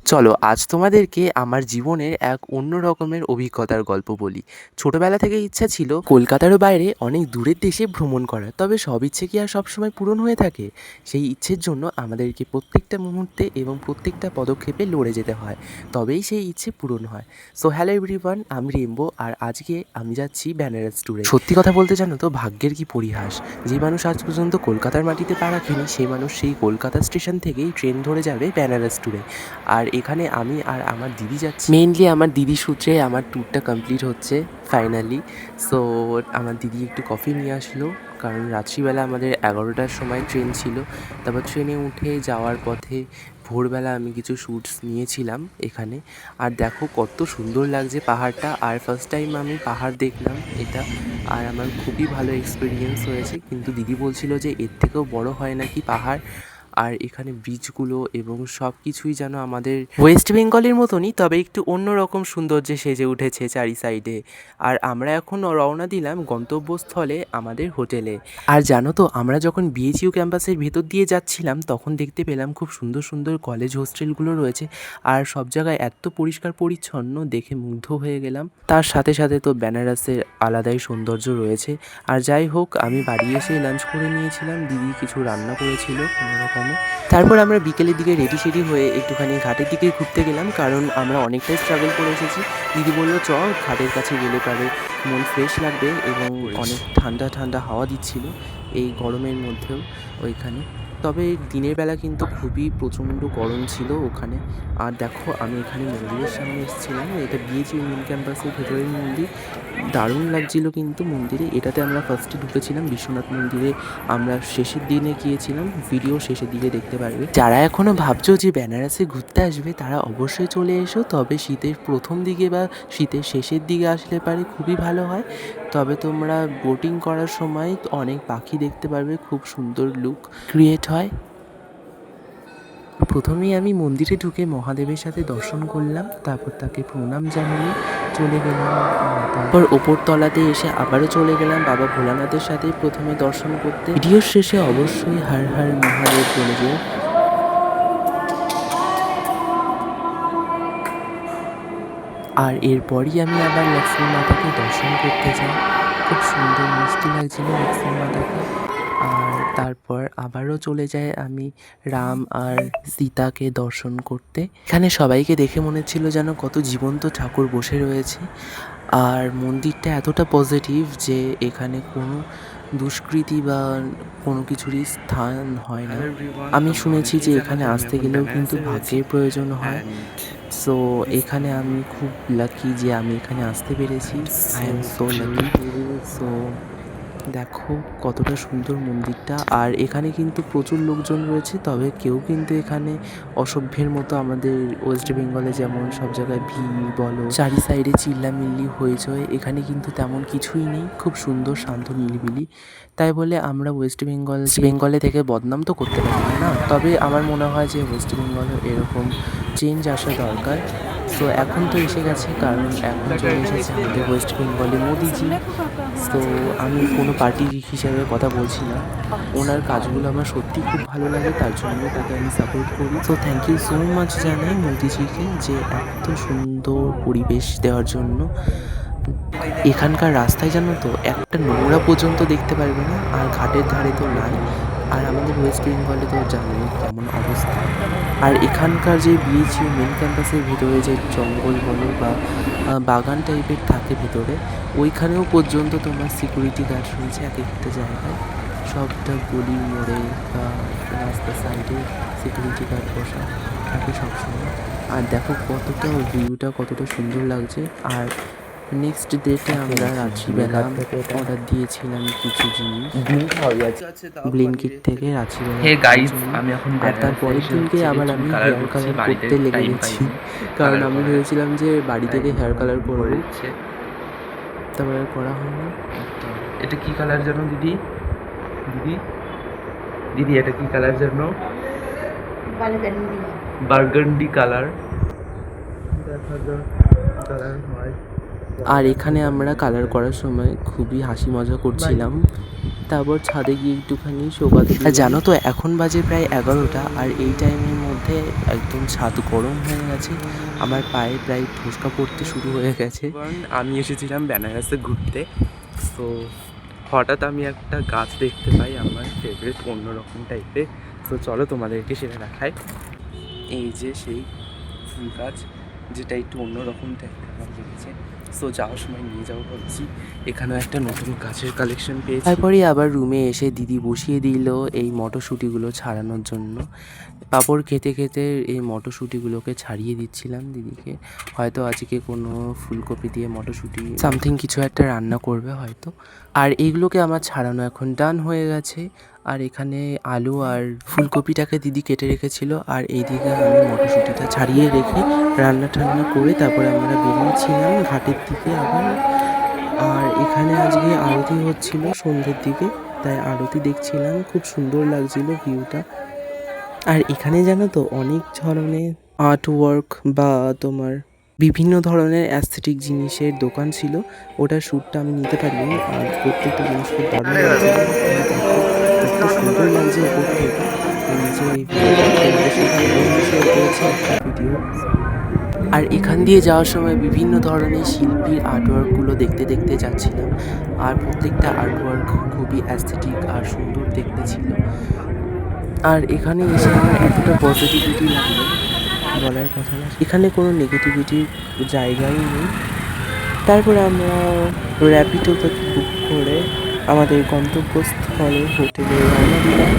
চলো আজ তোমাদেরকে আমার জীবনের এক অন্য রকমের অভিজ্ঞতার গল্প বলি। ছোটবেলা থেকে ইচ্ছা ছিল কলকাতার বাইরে অনেক দূরের দেশে ভ্রমণ করার, তবে সব ইচ্ছে কি আর সবসময় পূরণ হয়ে থাকে? সেই ইচ্ছের জন্য আমাদেরকে প্রত্যেকটা মুহূর্তে এবং প্রত্যেকটা পদক্ষেপে লড়ে যেতে হয়, তবেই সেই ইচ্ছে পূরণ হয়। সো হ্যালো এভরিওয়ান, আমি রেমবো, আর আজকে আমি যাচ্ছি বেনারস ট্যুরে। সত্যি কথা বলতে জানো তো, ভাগ্যের কি পরিহাস, যে মানুষ আজ পর্যন্ত কলকাতার মাটিতে পা রাখেনি সেই মানুষ সেই কলকাতা স্টেশন থেকেই ট্রেন ধরে যাবে বেনারস ট্যুরে। আর এখানে আমি আর আমার দিদি যাচ্ছি। মেইনলি আমার দিদি সূত্রে আমার ট্যুরটা কমপ্লিট হচ্ছে ফাইনালি। সো আমার দিদি একটু কফি নিয়ে আসলো, কারণ রাত্রিবেলা আমাদের 11টার সময় ট্রেন ছিল। তারপর ট্রেনে উঠে যাওয়ার পথে ভোরবেলা আমি কিছু শ্যুটস নিয়েছিলাম এখানে। আর দেখো কত সুন্দর লাগছে পাহাড়টা, আর ফার্স্ট টাইম আমি পাহাড় দেখলাম এটা, আর আমার খুবই ভালো এক্সপিরিয়েন্স হয়েছে। কিন্তু দিদি বলছিল যে এর থেকেও বড় হয় নাকি পাহাড়, আর এখানে ব্রিজগুলো এবং সব কিছুই যেন আমাদের ওয়েস্ট বেঙ্গলের মতনই, তবে একটু অন্যরকম সৌন্দর্যে সেজে উঠেছে চারি সাইডে। আর আমরা এখন রওনা দিলাম গন্তব্যস্থলে আমাদের হোটেলে। আর জানো তো, আমরা যখন বিএইচইউ ক্যাম্পাসের ভেতর দিয়ে যাচ্ছিলাম তখন দেখতে পেলাম খুব সুন্দর সুন্দর কলেজ হোস্টেলগুলো রয়েছে, আর সব জায়গায় এত পরিষ্কার পরিচ্ছন্ন, দেখে মুগ্ধ হয়ে গেলাম। তার সাথে সাথে তো বেনারসের আলাদাই সৌন্দর্য রয়েছে। আর যাই হোক, আমি বাড়ি এসে লাঞ্চ করে নিয়েছিলাম, দিদি কিছু রান্না করেছিল কোনো রকমে। তারপর আমরা বিকেলের দিকে রেডি সেডি হয়ে একটুখানি ঘাটের দিকে ঘুরতে গেলাম, কারণ আমরা অনেকটাই স্ট্রাগল করে এসেছি। দিদি বললো চ ঘাটের কাছে গেলে পারে মন ফ্রেশ লাগবে, এবং অনেক ঠান্ডা ঠান্ডা হাওয়া দিচ্ছিল এই গরমের মধ্যেও ওইখানে। তবে দিনের বেলা কিন্তু খুবই প্রচণ্ড গরম ছিল ওখানে। আর দেখো, আমি এখানে মন্দিরের সামনে এসেছিলাম, এটা বিএইচইউ মেন ক্যাম্পাসের ভেতরের মন্দির। দারুণ লাগছিল কিন্তু মন্দিরে। এটাতে আমরা ফার্স্টে ঢুকেছিলাম বিশ্বনাথ মন্দিরে, আমরা শেষের দিনে গিয়েছিলাম, ভিডিও শেষের দিকে দেখতে পারবে। যারা এখনও ভাবছো যে বেনারসে ঘুরতে আসবে তারা অবশ্যই চলে এসো, তবে শীতের প্রথম দিকে বা শীতের শেষের দিকে আসলে পারে খুবই ভালো হয়। তবে তোমরা বোটিং করার সময় অনেক পাখি দেখতে পারবে, খুব সুন্দর লুক ক্রিয়েট হয়। প্রথমেই আমি মন্দিরে ঢুকে মহাদেবের সাথে দর্শন করলাম, তারপর তাকে প্রণাম জানিয়ে চলে গেলাম। তারপর ওপর তলাতে এসে আবারও চলে গেলাম বাবা ভোলানাথের সাথে প্রথমে দর্শন করতে। ভিডিওর শেষে অবশ্যই হর হর মহাদেব বলে যেও। আর এরপরই আমি আবার লক্ষ্মী মাতাকে দর্শন করতে যাই, খুব সুন্দর মিষ্টি লাগছিল লক্ষ্মী মাতাকে। আর তারপর আবারও চলে যাই আমি রাম আর সীতাকে দর্শন করতে। এখানে সবাইকে দেখে মনে ছিল যেন কত জীবন্ত ঠাকুর বসে রয়েছে। আর মন্দিরটা এতটা পজিটিভ যে এখানে কোনো দুষ্কৃতি বা কোনো কিছুরই স্থান হয় না। আমি শুনেছি যে এখানে আসতে গেলেও কিন্তু ভাগ্যের প্রয়োজন হয়। সো এখানে আমি খুব লাকি যে আমি এখানে আসতে পেরেছি। I am so lucky. So দেখো কতটা সুন্দর মন্দিরটা। আর এখানে কিন্তু প্রচুর লোকজন রয়েছে, তবে কেউ কিন্তু এখানে অসভ্যের মতো আমাদের ওয়েস্ট বেঙ্গলে যেমন সব জায়গায় ভিড় বলো, চারি সাইডে চিল্লামিল্লি হইচই, এখানে কিন্তু তেমন কিছুই নেই, খুব সুন্দর শান্ত নিরিবিলি। তাই বলে আমরা ওয়েস্ট বেঙ্গলে থেকে বদনাম তো করতে পারি না। তবে আমার মনে হয় যে ওয়েস্ট বেঙ্গলে এরকম চেঞ্জ আসা দরকার। সো এখন তো এসে গেছে, কারণ এখন চলে এসেছে আমাদের ওয়েস্ট বেঙ্গলে মোদিজি। তো আমি কোনো পার্টি হিসাবে কথা বলছি না, ওনার কাজগুলো আমার সত্যিই খুব ভালো লাগে, তার জন্য তাকে আমি সাপোর্ট করি। So thank you so much জানাই মোদিজিকে যে এত সুন্দর পরিবেশ দেওয়ার জন্য। এখানকার রাস্তায় জানো তো একটা নোংরা পর্যন্ত দেখতে পারবে না, আর ঘাটের ধারে তো নাই। আর আমাদের ওয়েস্ট বেঙ্গলে তো জানোই কেমন অবস্থা। আর এখানকার যে বিএইচইউ মেন ক্যাম্পাসের ভিতরে যে জঙ্গল বলো বা বাগান টাইপের থাকে ভেতরে, ওইখানেও পর্যন্ত তোমার সিকিউরিটি গার্ড রয়েছে এক একটা জায়গায়। সবটা গলির মোড়ে বা রাস্তার সাইডে সিকিউরিটি গার্ড বসা থাকে সবসময়। আর দেখো কতটা ভিউটা কতটা সুন্দর লাগছে। আর নেক্সট ডেতে আমরা রাত্রিবেলা অর্ডার দিয়েছিলাম কিছু জিনিস ব্লিঙ্কিট থেকে রাত্রিবেলা। হে গাইস, আমি এখন আর তার পরের দিনকে আবার আমি হেয়ার কালার করতে লেগে গেছি, কারণ আমি ভেবেছিলাম যে বাড়ি থেকে হেয়ার কালার করবো, তারপরে করা হয়নি। এটা কি কালার জানো দিদি? দিদি দিদি এটা কি কালার জানো? Burgundy colour. দেখা যাক কালার হয়। আর এখানে আমরা কালার করার সময় খুবই হাসি মজা করছিলাম। তারপর ছাদে গিয়ে একটুখানি শোকাতে আর জানো তো এখন বাজে প্রায় 11টা, আর এই টাইমের মধ্যে একদম ছাদ গরম হয়ে গেছে, আমার পায়ে প্রায় ঠোসকা পড়তে শুরু হয়ে গেছে। কারণ আমি এসেছিলাম বেনারসে ঘুরতে, তো হঠাৎ আমি একটা গাছ দেখতে পাই আমার ফেভারিট অন্যরকম টাইপের। তো চলো তোমাদেরকে সেটা দেখাই। এই যে সেই ফুল গাছ, যেটা একটু অন্যরকম টাইপের আমার লেগেছে। সো যাওয়ার সময় নিয়ে যাবো ভাবছি। এখানেও একটা নতুন গাছের কালেকশন পেয়েছি। তারপরে আবার রুমে এসে দিদি বসিয়ে দিল এই মটরশুঁটিগুলো ছাড়ানোর জন্য। পাঁপড় খেতে খেতে এই মটরশুঁটিগুলোকে ছাড়িয়ে দিচ্ছিলাম দিদিকে। হয়তো আজকে কোনো ফুলকপি দিয়ে মটরশুঁটি সামথিং কিছু একটা রান্না করবে হয়তো। আর এইগুলোকে আমার ছাড়ানো এখন ডান হয়ে গেছে। আর এখানে আলু আর ফুলকপিটাকে দিদি কেটে রেখেছিল, আর এইদিকে আমি মটরশুঁটিটা ছাড়িয়ে রেখে রান্না টান্না করে তারপরে আমরা বেরিয়েছিলাম ঘাটের দিকে আবার। আর এখানে আজকে আরতি হচ্ছিল সন্ধ্যের দিকে, তাই আরতি দেখছিলাম, খুব সুন্দর লাগছিল ভিউটা। আর এখানে জানো তো অনেক ধরনের আর্ট ওয়ার্ক বা তোমার বিভিন্ন ধরনের অ্যাস্থেটিক জিনিসের দোকান ছিল। ওটার শ্যুটটা আমি নিতে পারিনি, আর প্রত্যেকটা জিনিস খুব দারুণ লাগছিল। এত সুন্দর লাগছে ওপর থেকে। এই যে তোমাদের সাথে শেয়ার করেছি একটা ভিডিও। আর এখান দিয়ে যাওয়ার সময় বিভিন্ন ধরনের শিল্পীর আর্টওয়ার্কগুলো দেখতে দেখতে যাচ্ছিলাম। আর প্রত্যেকটা আর্টওয়ার্ক খুবই অ্যাস্থেটিক আর সুন্দর দেখতে ছিল। আর এখানে এসে আমার এতটা পজিটিভিটি লাগলো, বলার কথা না। এখানে কোনো নেগেটিভিটির জায়গাই নেই। তারপরে আমরা র্যাপিডোতে বুক করে আমাদের গন্তব্যস্থলে হোটেলে রওনা দিলাম।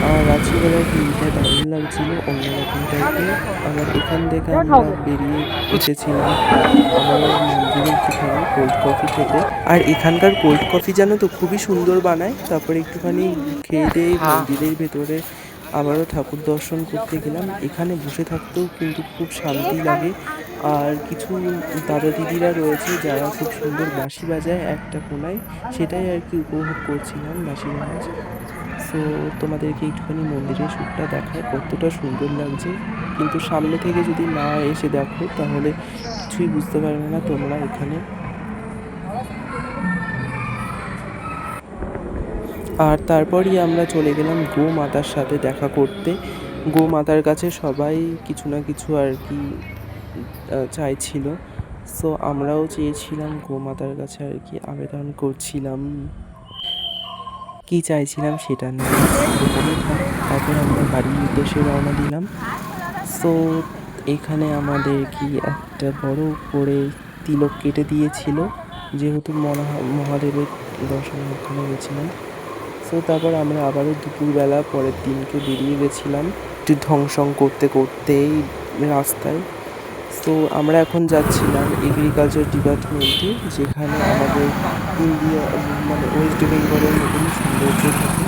আর রাত্রিবেলার ভিউটা দারুণ লাগছিল, অন্যরকম টাইপের। আবার এখান থেকে আমরা বেরিয়ে এসেছিলাম আবার মন্দিরে একটুখানি কোল্ড কফি খেতে। আর এখানকার কোল্ড কফি জানো তো খুবই সুন্দর বানায়। তারপরে একটুখানি খেয়ে দিয়ে মন্দিরের ভেতরে আবারও ঠাকুর দর্শন করতে গেলাম। এখানে বসে থাকতেও কিন্তু খুব শান্তি লাগে। আর কিছু দাদা দিদিরা রয়েছে যারা খুব সুন্দর বাঁশি বাজায় একটা কোনায়, সেটাই আর কি উপভোগ করছিলাম, বাঁশি বাজায়। সো তোমাদেরকে একটুখানি মন্দিরের শ্যুটটা দেখায় কতটা সুন্দর লাগছে। কিন্তু সামনে থেকে যদি না এসে দেখো তাহলে কিছুই বুঝতে পারবে না তোমরা এখানে। আর তারপরই আমরা চলে গেলাম গোমাতার সাথে দেখা করতে। গোমাতার কাছে সবাই কিছু না কিছু আর কি চাইছিল। সো আমরাও চেয়েছিলাম গোমাতার কাছে আর কি আবেদন করছিলাম, কি চাইছিলাম সেটা নিয়ে। তারপর আমরা বাড়ির উদ্দেশ্যে রওনা দিলাম। সো এখানে আমাদের কি একটা বড় করে তিলক কেটে দিয়েছিল, যেহেতু মহাদেবের দর্শনে ওখানে গেছিলাম। সো তারপর আমরা আবারও দুপুরবেলা পরের দিনকে বেরিয়ে গেছিলাম একটু ঢংসং করতে করতেই রাস্তায়। সো আমরা এখন যাচ্ছিলাম এগ্রিকালচার ডিপার্টমেন্টে, যেখানে আমাদের ইন্ডিয়া মানে ওয়েস্ট বেঙ্গলের মতন সৌন্দর্য থাকে।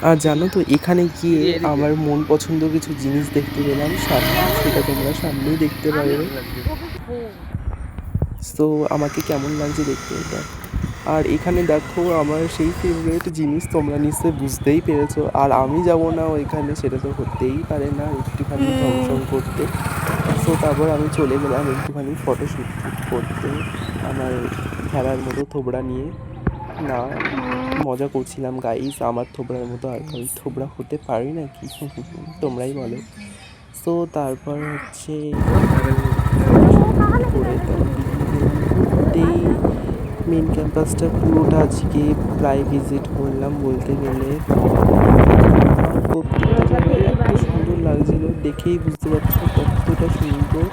আর জানো তো এখানে গিয়ে আমার মন পছন্দ কিছু জিনিস দেখতে পেলাম সামনে, সেটা তোমরা সামনেই দেখতে পারবে। সো আমাকে কেমন লাগছে দেখতে এটা। আর এখানে দেখো আমার সেই ফেভারিট জিনিস, তোমরা নিশ্চয়ই বুঝতেই পেরেছো। আর আমি যাব না ওইখানে, সেটা তো হতেই পারে না, একটুখানি ঢংসং করতে। সো তারপর আমি চলে গেলাম একটুখানি ফটোশ্যুট করতে আমার খেলার মতো থোবড়া নিয়ে। না, মজা করছিলাম গাইস, আমার থোবড়ার মতো আর আমি থোবড়া হতে পারি না কি, তোমরাই বলো। সো তারপর হচ্ছে করে ঘুরতেই মেন ক্যাম্পাসটা পুরোটা আজকে প্রায় ভিজিট করলাম বলতে গেলে। প্রত্যেকটা জায়গায় এত সুন্দর লাগছিল, দেখেই বুঝতে পারছো কতটা সুন্দর,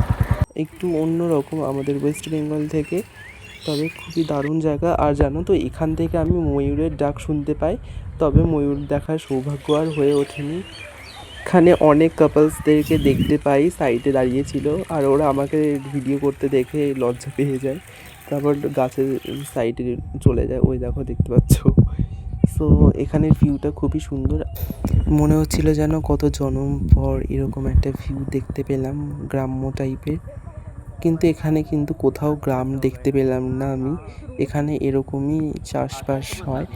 একটু অন্যরকম আমাদের ওয়েস্ট বেঙ্গল থেকে, তবে খুবই দারুণ জায়গা। আর জানো তো এখান থেকে আমি ময়ূরের ডাক শুনতে পাই, তবে ময়ূর দেখার সৌভাগ্য আর হয়ে ওঠেনি। এখানে অনেক কাপলসদেরকে দেখতে পাই সাইডে দাঁড়িয়েছিল, আর ওরা আমাকে ভিডিও করতে দেখে লজ্জা পেয়ে যায়, তারপর গাছের সাইডে চলে যায়। ওই দেখো দেখতে পাচ্ছ। সো এখানের ভিউটা খুবই সুন্দর, মনে হচ্ছিল যেন কত জনম পর এরকম একটা ভিউ দেখতে পেলাম, গ্রাম্য টাইপের। কিন্তু এখানে কিন্তু কোথাও গ্রাম দেখতে পেলাম না আমি। এখানে এরকমই চাষবাস হয়।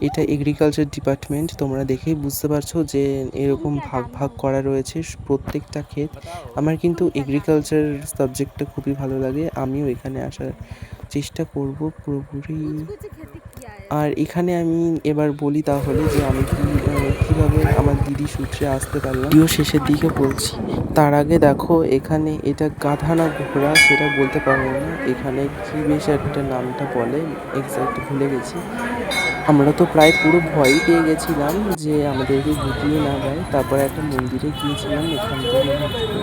এটা এগ্রিকালচার ডিপার্টমেন্ট, তোমরা দেখেই বুঝতে পারছো যে এরকম ভাগ ভাগ করা রয়েছে প্রত্যেকটা ক্ষেত। আমার কিন্তু এগ্রিকালচার সাবজেক্টটা খুবই ভালো লাগে, আমিও এখানে আসার চেষ্টা করব পুরোপুরি। আর এখানে আমি এবার বলি তাহলে যে আমি কিভাবে আমার দিদি সূত্রে আসতে পারলাম, ভিডিও শেষের দিকে বলছি। তার আগে দেখো এখানে এটা গাধা না ঘোড়া সেটা বলতে পারবো না, এখানে কি বেশ একটা নামটা বলে, এক্স্যাক্ট ভুলে গেছি। আমরা তো প্রায় পুরো ভয়ই পেয়ে গেছিলাম যে আমাদেরকে গুটিয়ে না দেয়। তারপর একটা মন্দিরে গিয়েছিলাম এখান থেকে ঘুরতে।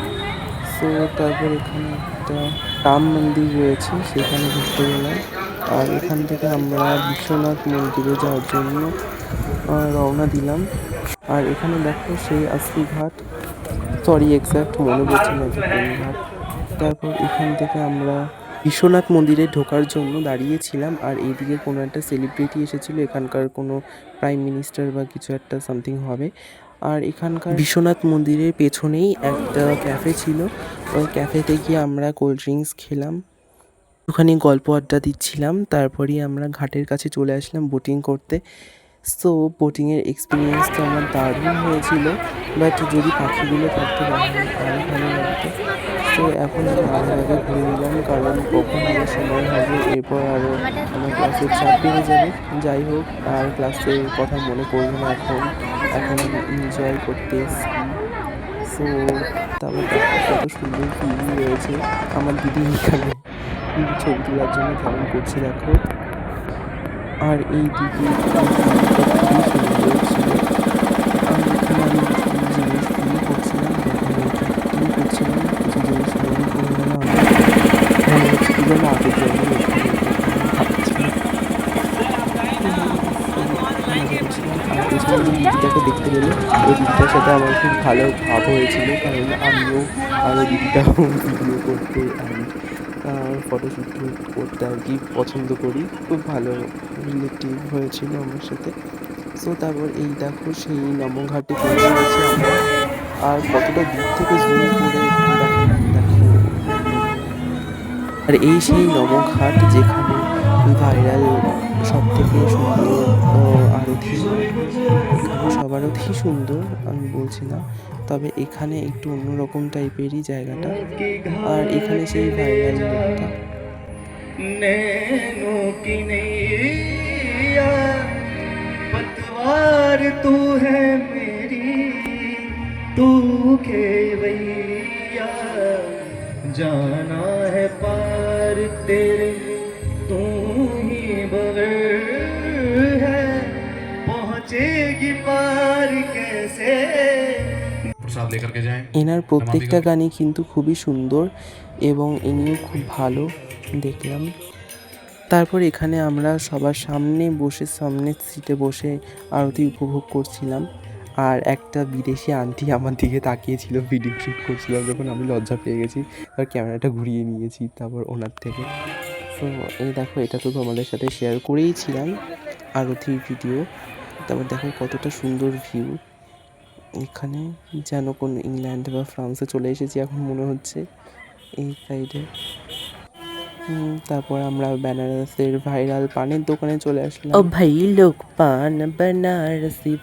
সো তারপর এখানে একটা রাম মন্দির রয়েছে, সেখানে ঘুরতে গেলাম। আর এখান থেকে আমরা বিশ্বনাথ মন্দিরে যাওয়ার জন্য রওনা দিলাম। আর এখানে দেখো সেই আশি ঘাট, সরি এক্স্যাক্ট মনে পড়ছে না যে কোন ঘাট। তারপর এখান থেকে আমরা বিশ্বনাথ মন্দিরে ঢোকার জন্য দাঁড়িয়েছিলাম। আর এইদিকে কোনো একটা সেলিব্রিটি এসেছিল, এখানকার কোনো প্রাইম মিনিস্টার বা কিছু একটা সামথিং হবে। আর এখানকার বিশ্বনাথ মন্দিরের পেছনেই একটা ক্যাফে ছিল, ওই ক্যাফেতে গিয়ে আমরা কোল্ড ড্রিঙ্কস খেলাম, ওখানে গল্প আড্ডা দিচ্ছিলাম। তারপরেই আমরা ঘাটের কাছে চলে আসলাম বোটিং করতে। সো বোটিংয়ের এক্সপিরিয়েন্স তো আমার দারুণ হয়েছিল, বাট যদি পাখিগুলো থাকতে তাহলে আরও ভালো লাগতো। তো এখন আমি আরও জায়গায় ঘুরে নিলাম, কারণ কখন আমার সময় হবে, এরপর আরও আমার ক্লাসের চাপ বেড়ে যাবে। যাই হোক, আর ক্লাসের কথা মনে পড়বে না এখন, এখন আমি এনজয় করতে এসেছি। সো তারপর দেখো কত সুন্দর ভিউ রয়েছে। আমার দিদি এখানে ছবি তোলার জন্য কেমন করছে দেখো। আর এই দিকে খুবই সুন্দর ছিল। আর এখানে আমি কিছু জিনিস ফিল করছিলাম, যখন ট্রাকিং করছিলাম কিছু জিনিস মনে পড়ে গেল আমার, মনে হচ্ছে কি যেন আগের জন্মে এখানে ভাবছিলাম। মজা করছিলাম। আর পেছনে যে দিদিটাকে দেখতে পেলে, ওই দিদিটার সাথে আমার খুব ভালো ভাব হয়েছিল, কারণ আমিও আর ওই দিদিটাও ভিডিও করতে অ্যান্ড ফটোশ্যুট করতে আর কি পছন্দ করি। খুব ভালো রিলেটিভ হয়েছিল আমার সাথে। সো তারপর এই দেখো সেই নমঘাটে পৌঁছে গেছি আমরা। আর কতটা দূর থেকে জুম করে দেখালাম দেখো। আর এই সেই নমঘাট যেখানে ভাইরাল সব থেকে সুন্দর আরতি। এখানে সব আরতি সুন্দর আমি বলছি না, তবে এখানে একটু অন্যরকম টাইপেরই জায়গাটা। আর এখানে সেই ভাইরাল লোকটা। नैनों की नैया पतवार तू है मेरी तू खेवैया जाना है पार तेरे तू ही बगैर है पहुँचेगी पार कैसे प्रसाद लेकर के जाएं। এনার প্রত্যেকটা গানই কিন্তু খুবই সুন্দর এবং ইনিও খুব ভালো দেখলাম। তারপর এখানে আমরা সবার সামনে বসে, সামনের সিটে বসে আরতি উপভোগ করছিলাম। আর একটা বিদেশি আন্টি আমার দিকে তাকিয়েছিল, ভিডিও শ্যুট করছিলাম যখন, আমি লজ্জা পেয়ে গেছি, আর ক্যামেরাটা ঘুরিয়ে নিয়েছি তারপর ওনার থেকে। তো এই দেখো, এটা তো তোমাদের সাথে শেয়ার করেইছিলাম আরতির ভিডিও। তারপর দেখো কতটা সুন্দর ভিউ, এখানে যেন কোন ইংল্যান্ড বা ফ্রান্সে চলে এসেছি এখন মনে হচ্ছে এই সাইডে। তারপর আমরা বেনারসের ভাইরাল পানের দোকানে চলে আসলাম। ও ভাই লোক পান বেনারসি